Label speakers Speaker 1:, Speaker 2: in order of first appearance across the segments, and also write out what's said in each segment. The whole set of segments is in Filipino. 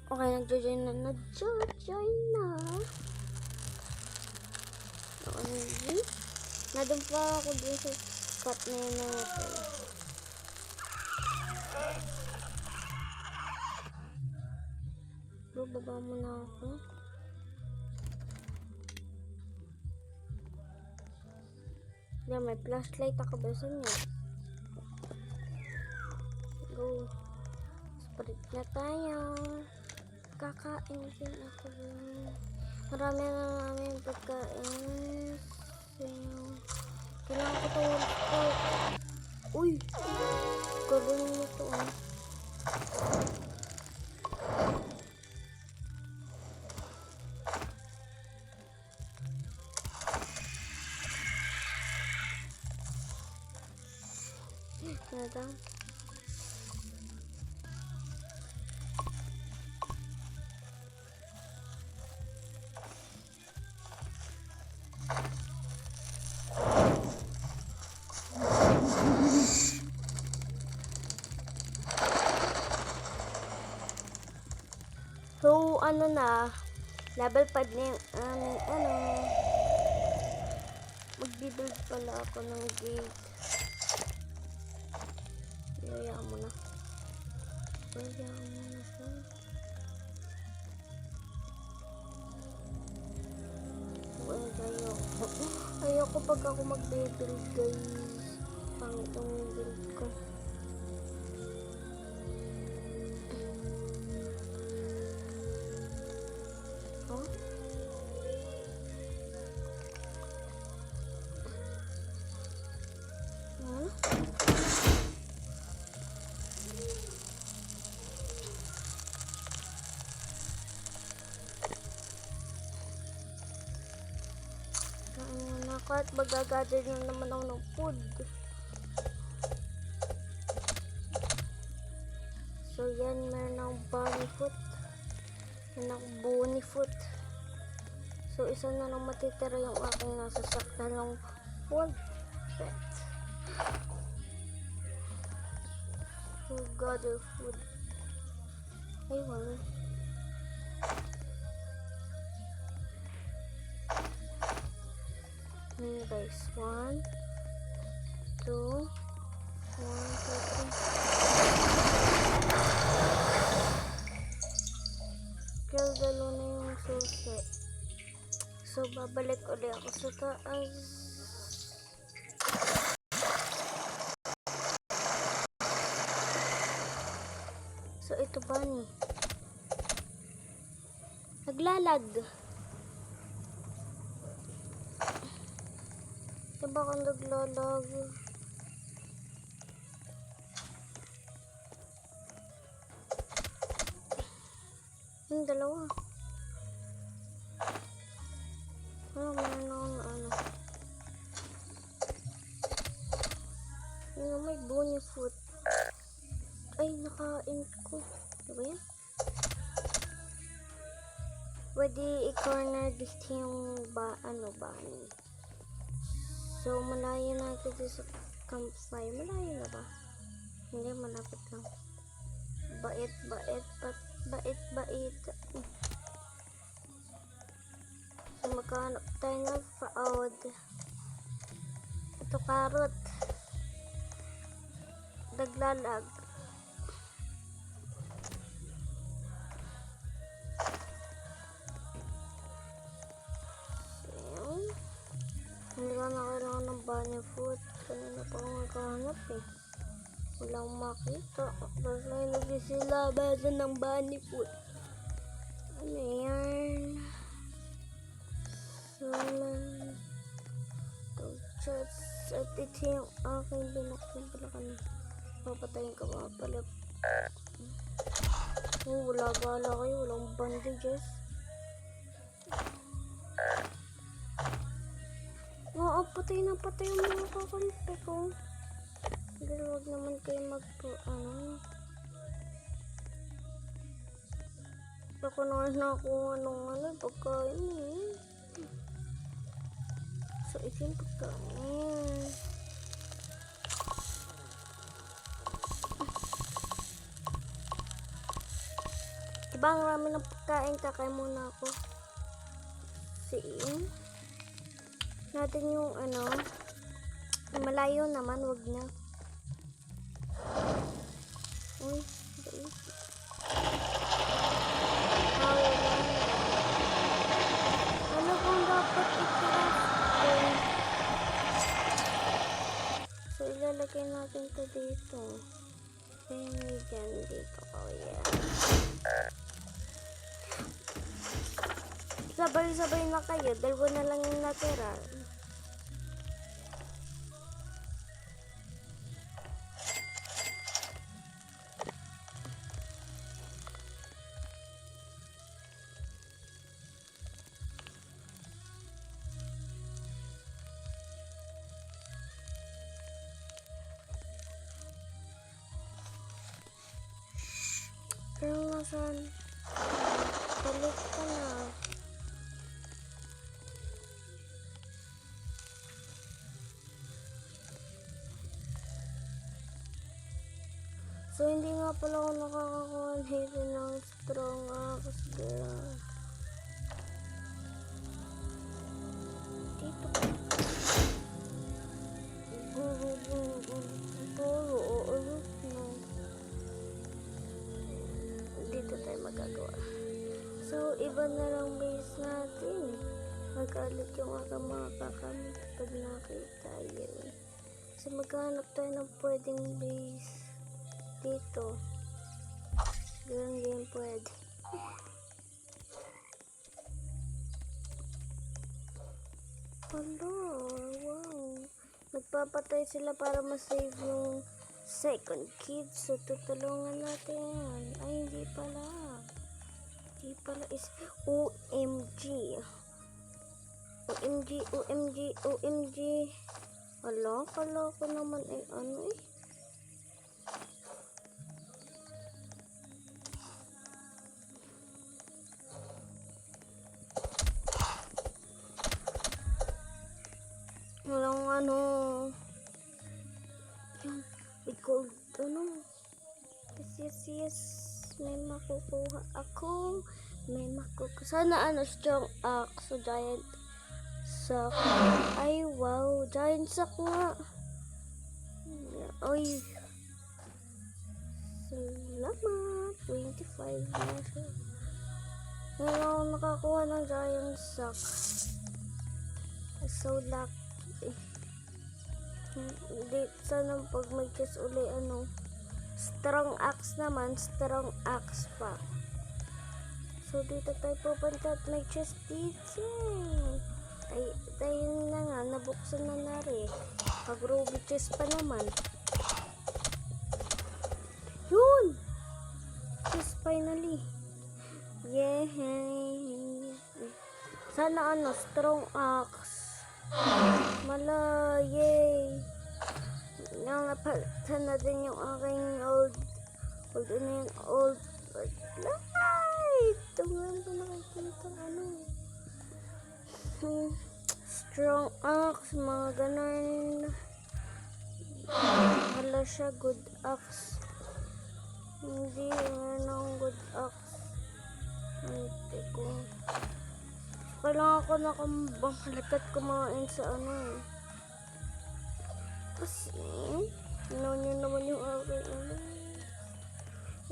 Speaker 1: Okay, nag-join na. Nag-join na. Okay. Nadun pa ako dun sa spot na yun natin. Bro, baba mo na ako. Yan, may flashlight ako ba sa inyo? Go. Sprint na tayo. Kakain din ako. Marami na namin pagkain. Kailangan ko ito. Uy! Gawin mo ito. Nada. So, ano na, level 5 na yung, magbibuild pala ako ng gate. Hayaan mo na. Hayaan mo na siya. Ayoko pag ako magbibuild, guys. Pangit ang build ko. At magagather na naman ako ng food. So yan, meron akong bunny foot. Meron akong bunny foot. So isa na lang matitira yung aking nasasaktan ng food pet. So gather food. Ay wala. Guys, 1, 2, 1, 2, 3. Kaya dalo na yung susi. So, babalik ulit ako sa taas. So, ito ba ni? Naglalag. Diba kung naglalag? Yung dalawa. Meron ako na ano. Yung may bunny foot. Ay, nakain ko. Diba yan? Pwede i-corner dito yung bunny. So, malayo na dito sa campfire. Malayo na ba? Hindi, malapit lang. Bait. So, magkahanap tayo ng food. Ito, carrot. Naglalag. Hindi ko na kailangan ng bunny food. Kanina pa ako magkahanap eh. Walang makita. Tapos may nagsisilabasan ng bunny food. Ano yan? Suman. Chats. At ito yung aking binuksan pala kanina. Papatayin ka mga pala. Wala bala kayo. Walang bandages. Oo, patay na patay yung mga kakampi ko. Pero huwag naman kayo Ako na ako pagkain eh. So, ito yung pagkain. Sobrang rami ng pagkain. Kakain muna ako. Siin. Natin yung ano. Malayo naman. Wag na. Uy. Ano kung dapat i-craft? So, ilalagay natin ito dito. Dyan, dito. Oh, yeah. Sabay-sabay na kayo. Dalawa na lang yung natira. Pero nasan? Balik ka na. So, hindi nga pala ako nakakakuha dito ng strong axe, girl. Dito ka. Dito tayo magagawa. So, iba na lang base natin. Magalit yung aking mga kakamit pag nakita yun. So, maghanap tayo ng pwedeng base dito. Ganun din pwede. Hello, wow. Nagpapatay sila para ma-save yung second kid. So, tutulungan natin. Ay, hindi pala. Hindi pala is OMG. OMG, OMG, OMG. Hala, kala ko naman ay ano eh. Walang ano. Yan. Gold, ano. Yes. May makukuha ako. Sana ano, strong axe. So, giant sack. Ay, wow. Giant sack nga. Ay. Salamat. 25 na siya. Ngayon ako nakakuha ng giant sack. So lucky. Hindi, sana pag may chest uli, ano, strong axe naman, strong axe pa. So, dito tayo pupunta at may chest dito. Ay, tayo na nga, nabuksan na na rin. Pag ruby chest pa naman. Yun! Chest finally. Yay! Sana ano, strong axe. Yay! Napalitan na din yung aking old light. Tumulong ko nakikita ano. Strong axe, mga ganun. Wala siya good axe. Hindi, ano good axe. Hindi ko. Kailangan ko na kumbang halikat kumain sa ano eh. Kasi, ano nyo naman yung aking ano.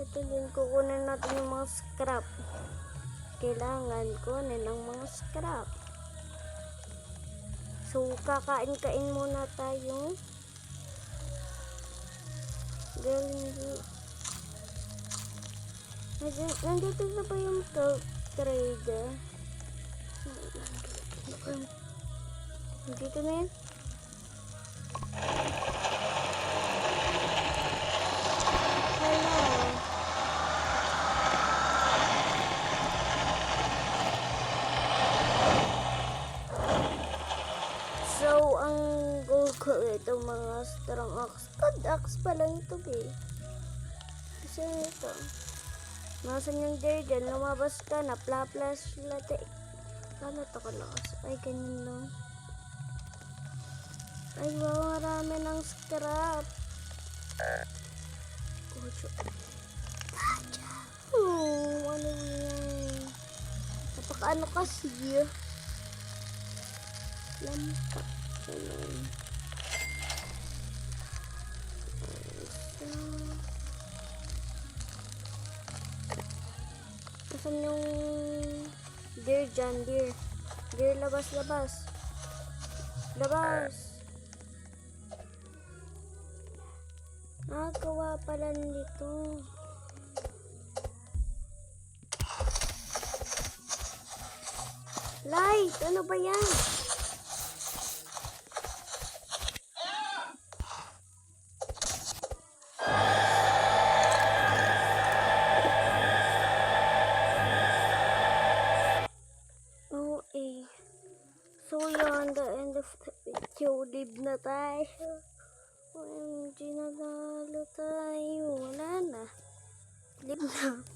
Speaker 1: Ito din, kukunin natin yung mga scrap. Kailangan kunin ang mga scrap. So, kakain-kain muna tayo. Galing. Nandito na ba yung trader? Dito na yan. Hello. So, ang goal ko ito mga strong axe. Good axe pa lang ito eh. Kasi ito. Nasaan yung dyan? Lumabas ka na. Pla-plus latte. Paano ito kalakas? Ay, ganyan lang. Ay, wow, marami ng scrap. Ano ano kasi. Lampak. Ganun. Asan yung deer dyan, deer? Deer, labas, labas. Labas. Gawa pala nito. Light, ano ba yan? Oh, eh. So, yun, the end of the video. Live na tayo. OMG, natalo tayo. Wala na. Live na.